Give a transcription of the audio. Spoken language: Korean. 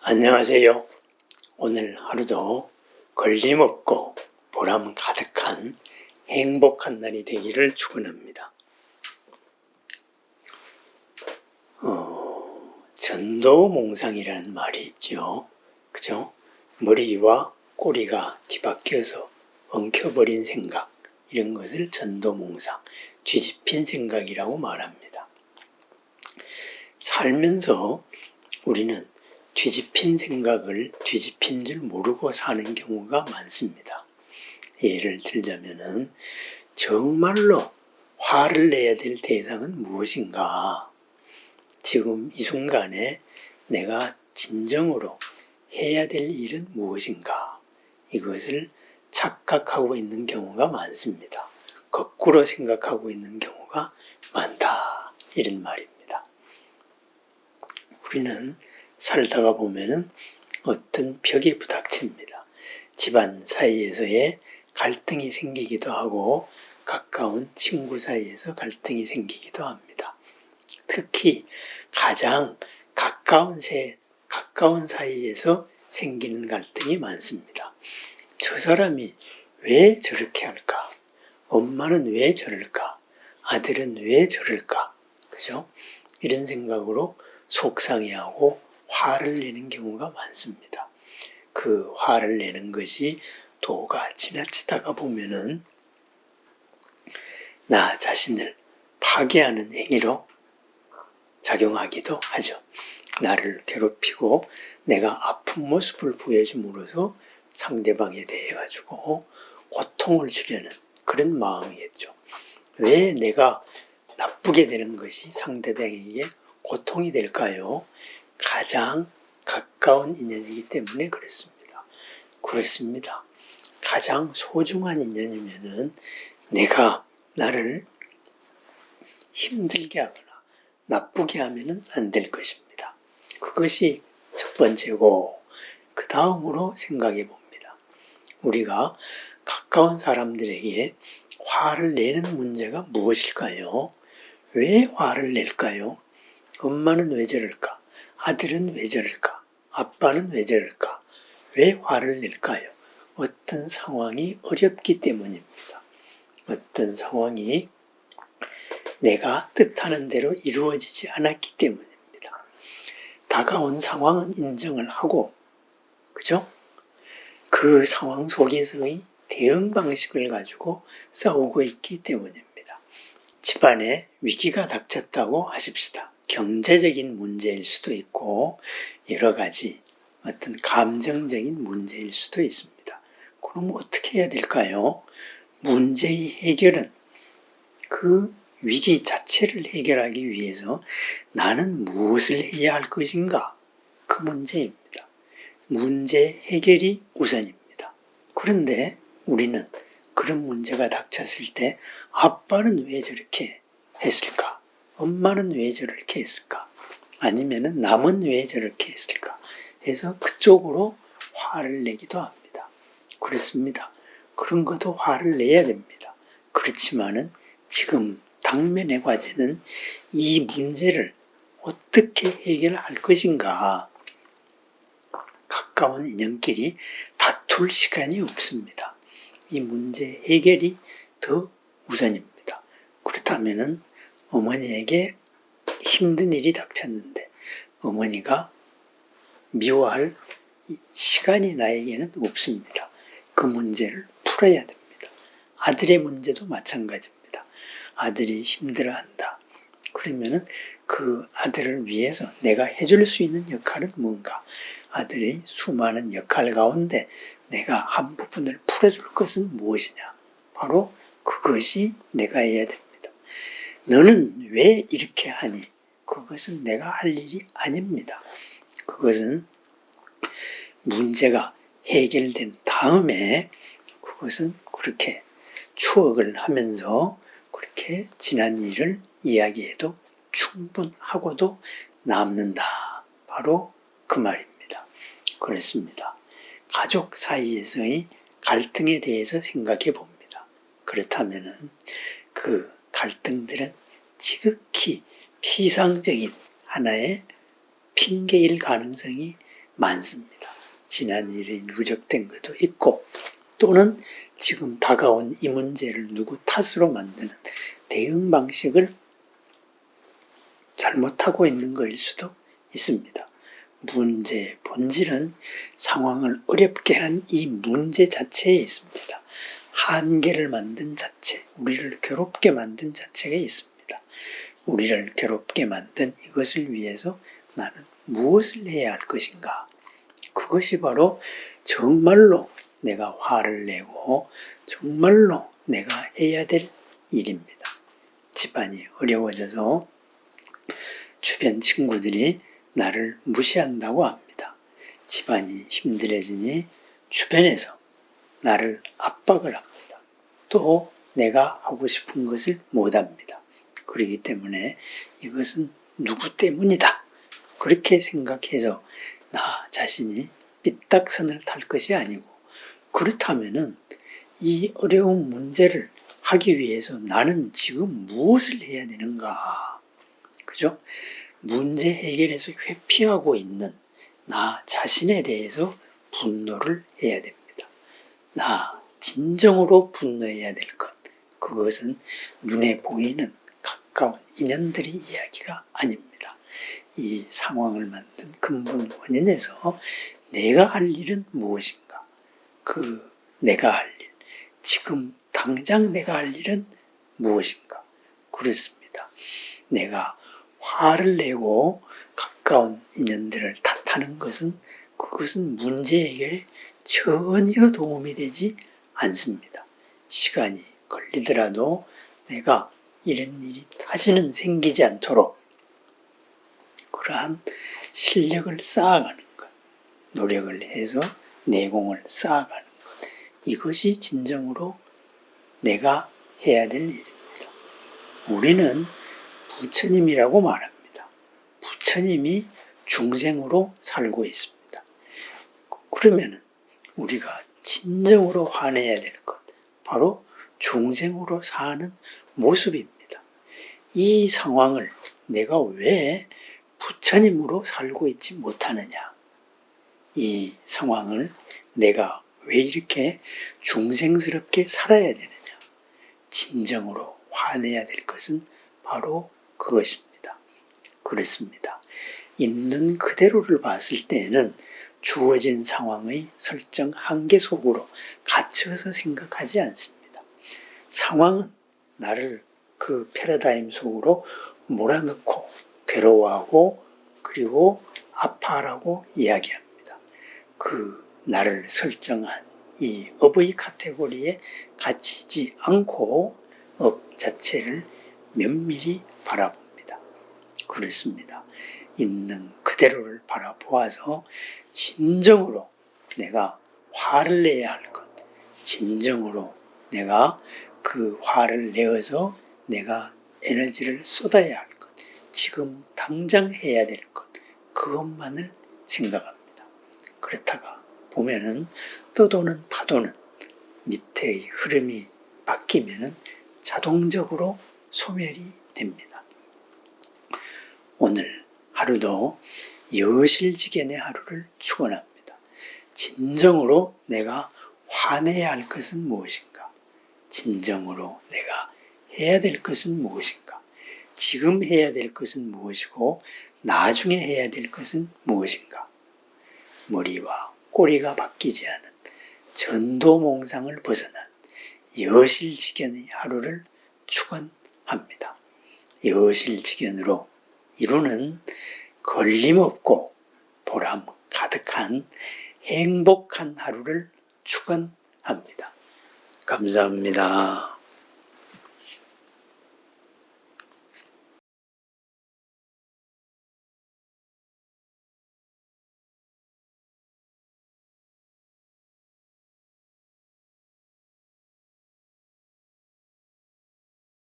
안녕하세요. 오늘 하루도 걸림없고 보람 가득한 행복한 날이 되기를 축원합니다. 전도몽상이라는 말이 있죠. 그죠? 머리와 꼬리가 뒤바뀌어서 엉켜버린 생각, 이런 것을 전도몽상, 뒤집힌 생각이라고 말합니다. 살면서 우리는 뒤집힌 생각을 뒤집힌 줄 모르고 사는 경우가 많습니다. 예를 들자면은 정말로 화를 내야 될 대상은 무엇인가? 지금 이 순간에 내가 진정으로 해야 될 일은 무엇인가? 이것을 착각하고 있는 경우가 많습니다. 거꾸로 생각하고 있는 경우가 많다. 이런 말입니다. 우리는 살다가 보면은 어떤 벽에 부닥칩니다. 집안 사이에서의 갈등이 생기기도 하고 가까운 친구 사이에서 갈등이 생기기도 합니다. 특히 가장 가까운 사이에서 생기는 갈등이 많습니다. 저 사람이 왜 저렇게 할까? 엄마는 왜 저럴까? 아들은 왜 저럴까? 그죠? 이런 생각으로 속상해하고 화를 내는 경우가 많습니다. 그 화를 내는 것이 도가 지나치다가 보면은 나 자신을 파괴하는 행위로 작용하기도 하죠. 나를 괴롭히고 내가 아픈 모습을 보여줌으로써 상대방에 대해 가지고 고통을 주려는 그런 마음이겠죠. 왜 내가 나쁘게 되는 것이 상대방에게 고통이 될까요? 가장 가까운 인연이기 때문에 그렇습니다. 그렇습니다. 가장 소중한 인연이면은 내가 나를 힘들게 하거나 나쁘게 하면은 안 될 것입니다. 그것이 첫 번째고, 그 다음으로 생각해 봅니다. 우리가 가까운 사람들에게 화를 내는 문제가 무엇일까요? 왜 화를 낼까요? 엄마는 왜 저럴까? 아들은 왜 저럴까? 아빠는 왜 저럴까? 왜 화를 낼까요? 어떤 상황이 어렵기 때문입니다. 어떤 상황이 내가 뜻하는 대로 이루어지지 않았기 때문입니다. 다가온 상황은 인정을 하고, 그죠? 그 상황 속에서의 대응 방식을 가지고 싸우고 있기 때문입니다. 집안에 위기가 닥쳤다고 하십시다. 경제적인 문제일 수도 있고 여러 가지 어떤 감정적인 문제일 수도 있습니다. 그럼 어떻게 해야 될까요? 문제의 해결은 그 위기 자체를 해결하기 위해서 나는 무엇을 해야 할 것인가? 그 문제입니다. 문제 해결이 우선입니다. 그런데 우리는 그런 문제가 닥쳤을 때 아빠는 왜 저렇게 했을까? 엄마는 왜 저렇게 했을까? 아니면은 남은 왜 저렇게 했을까? 해서 그쪽으로 화를 내기도 합니다. 그렇습니다. 그런 것도 화를 내야 됩니다. 그렇지만은 지금 당면의 과제는 이 문제를 어떻게 해결할 것인가? 가까운 인연끼리 다툴 시간이 없습니다. 이 문제 해결이 더 우선입니다. 그렇다면은 어머니에게 힘든 일이 닥쳤는데 어머니가 미워할 시간이 나에게는 없습니다. 그 문제를 풀어야 됩니다. 아들의 문제도 마찬가지입니다. 아들이 힘들어한다. 그러면은 그 아들을 위해서 내가 해줄 수 있는 역할은 뭔가? 아들의 수많은 역할 가운데 내가 한 부분을 풀어줄 것은 무엇이냐? 바로 그것이 내가 해야 됩니다. 너는 왜 이렇게 하니? 그것은 내가 할 일이 아닙니다. 그것은 문제가 해결된 다음에 그것은 그렇게 추억을 하면서 그렇게 지난 일을 이야기해도 충분하고도 남는다. 바로 그 말입니다. 그렇습니다. 가족 사이에서의 갈등에 대해서 생각해 봅니다. 그렇다면은 그 갈등들은 지극히 피상적인 하나의 핑계일 가능성이 많습니다. 지난 일이 누적된 것도 있고 또는 지금 다가온 이 문제를 누구 탓으로 만드는 대응 방식을 잘못하고 있는 것일 수도 있습니다. 문제의 본질은 상황을 어렵게 한 이 문제 자체에 있습니다. 한계를 만든 자체, 우리를 괴롭게 만든 자체가 있습니다. 우리를 괴롭게 만든 이것을 위해서 나는 무엇을 해야 할 것인가? 그것이 바로 정말로 내가 화를 내고 정말로 내가 해야 될 일입니다. 집안이 어려워져서 주변 친구들이 나를 무시한다고 합니다. 집안이 힘들어지니 주변에서 나를 압박을 합니다. 또 내가 하고 싶은 것을 못합니다. 그렇기 때문에 이것은 누구 때문이다. 그렇게 생각해서 나 자신이 삐딱선을 탈 것이 아니고 그렇다면은 이 어려운 문제를 하기 위해서 나는 지금 무엇을 해야 되는가? 그죠? 문제 해결에서 회피하고 있는 나 자신에 대해서 분노를 해야 됩니다. 나 진정으로 분노해야 될 것. 그것은 눈에 보이는 가까운 인연들의 이야기가 아닙니다. 이 상황을 만든 근본 원인에서 내가 할 일은 무엇인가? 그 내가 할 일, 지금 당장 내가 할 일은 무엇인가? 그렇습니다. 내가 화를 내고 가까운 인연들을 탓하는 것은 그것은 문제 해결에 전혀 도움이 되지 않습니다. 시간이 걸리더라도 내가 이런 일이 다시는 생기지 않도록 그러한 실력을 쌓아가는 것, 노력을 해서 내공을 쌓아가는 것, 이것이 진정으로 내가 해야 될 일입니다. 우리는 부처님이라고 말합니다. 부처님이 중생으로 살고 있습니다. 그러면 우리가 진정으로 화내야 될 것, 바로 중생으로 사는 모습입니다. 이 상황을 내가 왜 부처님으로 살고 있지 못하느냐? 이 상황을 내가 왜 이렇게 중생스럽게 살아야 되느냐? 진정으로 화내야 될 것은 바로 그것입니다. 그렇습니다. 있는 그대로를 봤을 때에는 주어진 상황의 설정 한계 속으로 갇혀서 생각하지 않습니다. 상황은 나를 그 패러다임 속으로 몰아넣고 괴로워하고 그리고 아파하라고 이야기합니다. 그 나를 설정한 이 업의 카테고리에 갇히지 않고 업 자체를 면밀히 바라봅니다. 그렇습니다. 있는 그대로를 바라보아서 진정으로 내가 화를 내야 할 것, 진정으로 내가 그 화를 내어서 내가 에너지를 쏟아야 할 것, 지금 당장 해야 될 것, 그것만을 생각합니다. 그렇다가 보면은 떠도는 파도는 밑에의 흐름이 바뀌면은 자동적으로 소멸이 됩니다. 오늘 하루도 여실지견의 하루를 축원합니다. 진정으로 내가 화내야 할 것은 무엇인가? 진정으로 내가 해야 될 것은 무엇인가? 지금 해야 될 것은 무엇이고 나중에 해야 될 것은 무엇인가? 머리와 꼬리가 바뀌지 않은 전도몽상을 벗어난 여실지견의 하루를 축원합니다. 여실지견으로 이루는 걸림없고 보람 가득한 행복한 하루를 축원합니다. 감사합니다.